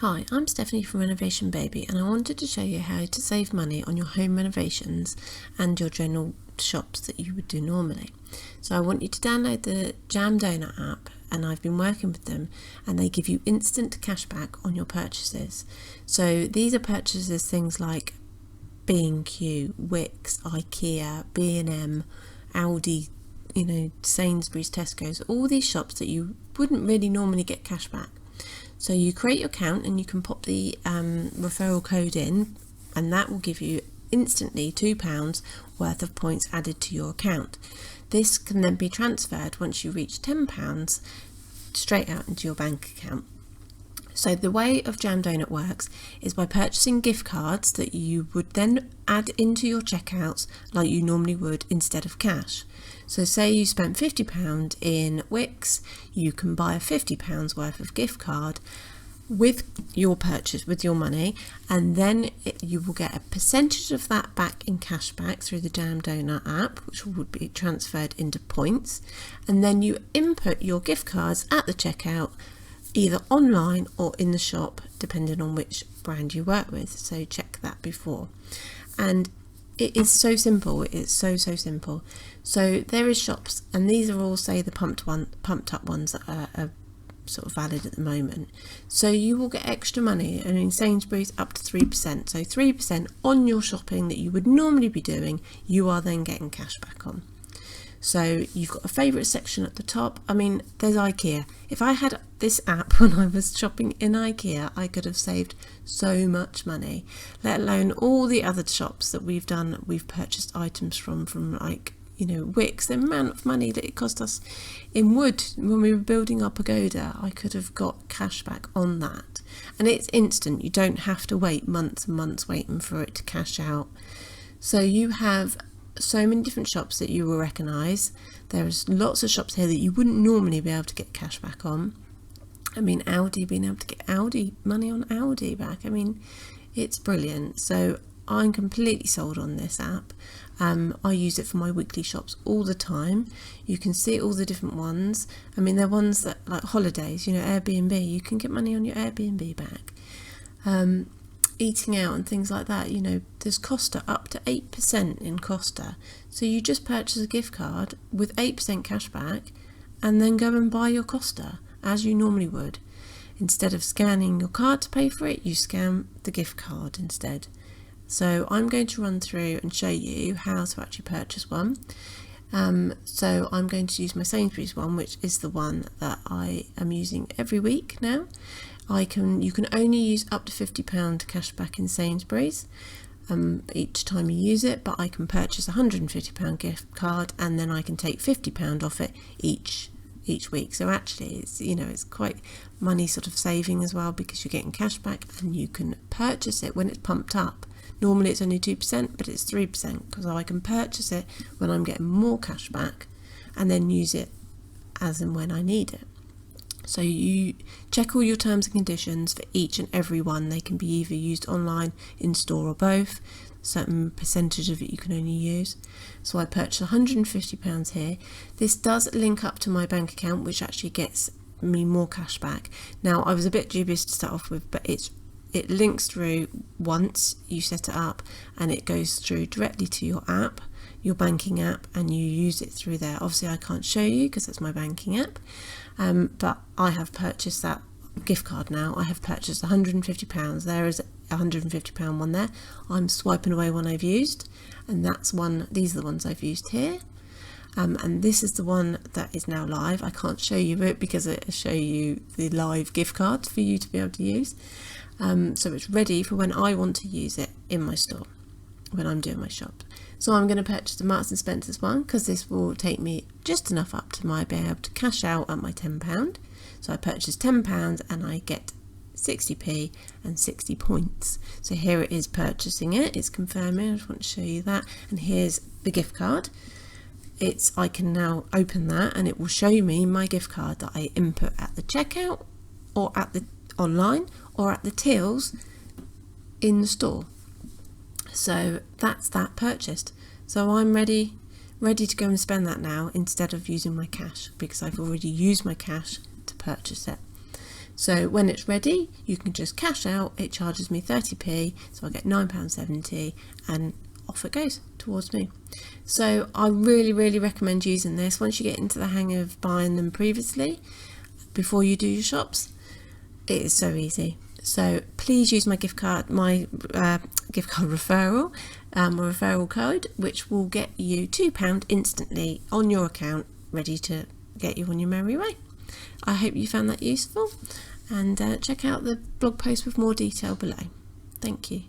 Hi, I'm Stephanie from Renovation Baby, and I wanted to show you how to save money on your home renovations and your general shops that you would do normally. So I want you to download the JamDoughnut app, and I've been working with them, and they give you instant cashback on your purchases. So these are purchases things like B&Q, Wickes, IKEA, B&M, Aldi, Sainsbury's, Tesco's, all these shops that you wouldn't really normally get cashback. So you create your account and you can pop the referral code in, and that will give you instantly £2 worth of points added to your account. This can then be transferred once you reach £10 straight out into your bank account. So the way of JamDoughnut works is by purchasing gift cards that you would then add into your checkouts like you normally would instead of cash. So say you spent £50 in Wickes, you can buy a £50 worth of gift card with your purchase, with your money, and then you will get a percentage of that back in cashback through the JamDoughnut app, which would be transferred into points, and then you input your gift cards at the checkout, either online or in the shop, depending on which brand you work with. So check that before. And it is so simple. It's so simple. So there is shops, and these are all, say, the pumped up ones that are sort of valid at the moment. So you will get extra money, and in Sainsbury's up to 3%. So 3% on your shopping that you would normally be doing, you are then getting cash back on. So you've got a favourite section at the top. I mean, there's IKEA. If I had this app when I was shopping in IKEA, I could have saved so much money, let alone all the other shops that we've purchased items from like, Wickes. The amount of money that it cost us in wood when we were building our pagoda, I could have got cash back on that. And it's instant. You don't have to wait months and months waiting for it to cash out. So you have so many different shops that you will recognise. There's lots of shops here that you wouldn't normally be able to get cash back on. I mean, Aldi, being able to get money on Aldi back, I mean, it's brilliant. So I'm completely sold on this app. I use it for my weekly shops all the time. You can see all the different ones. I mean, they're ones that, like holidays, Airbnb, you can get money on your Airbnb back. Eating out and things like that, there's Costa, up to 8% in Costa. So you just purchase a gift card with 8% cash back and then go and buy your Costa as you normally would. Instead of scanning your card to pay for it, you scan the gift card instead. So I'm going to run through and show you how to actually purchase one. So I'm going to use my Sainsbury's one, which is the one that I am using every week now. You can only use up to £50 cash back in Sainsbury's each time you use it, but I can purchase a £150 gift card, and then I can take £50 off it each week. So actually it's quite money sort of saving as well, because you're getting cash back and you can purchase it when it's pumped up. Normally it's only 2%, but it's 3%, because I can purchase it when I'm getting more cash back and then use it as and when I need it. So you check all your terms and conditions for each and every one. They can be either used online, in store, or both. A certain percentage of it you can only use. So I purchased £150 here. This does link up to my bank account, which actually gets me more cash back. Now, I was a bit dubious to start off with, but it links through once you set it up, and it goes through directly to your app, your banking app, and you use it through there. Obviously I can't show you because it's my banking app, but I have purchased that gift card now. I have purchased £150. There is a £150 one there. I'm swiping away one I've used, and these are the ones I've used here. And this is the one that is now live. I can't show you it because it'll show you the live gift card for you to be able to use. So it's ready for when I want to use it in my store, when I'm doing my shop. So I'm going to purchase the Marks & Spencer's one, because this will take me just enough up to being able to cash out at my £10. So I purchase £10 and I get 60p and 60 points. So here it is purchasing it. It's confirming. I just want to show you that. And here's the gift card. I can now open that, and it will show me my gift card that I input at the checkout, or at the online, or at the tills in the store. So that's that purchased. So I'm ready to go and spend that now, instead of using my cash, because I've already used my cash to purchase it. So when it's ready, you can just cash out. It charges me 30p, so I get £9.70 and off it goes towards me. So I really recommend using this once you get into the hang of buying them previously before you do your shops. It is so easy. So please use my gift card referral, or referral code, which will get you £2 instantly on your account, ready to get you on your merry way. I hope you found that useful, and check out the blog post with more detail below. Thank you.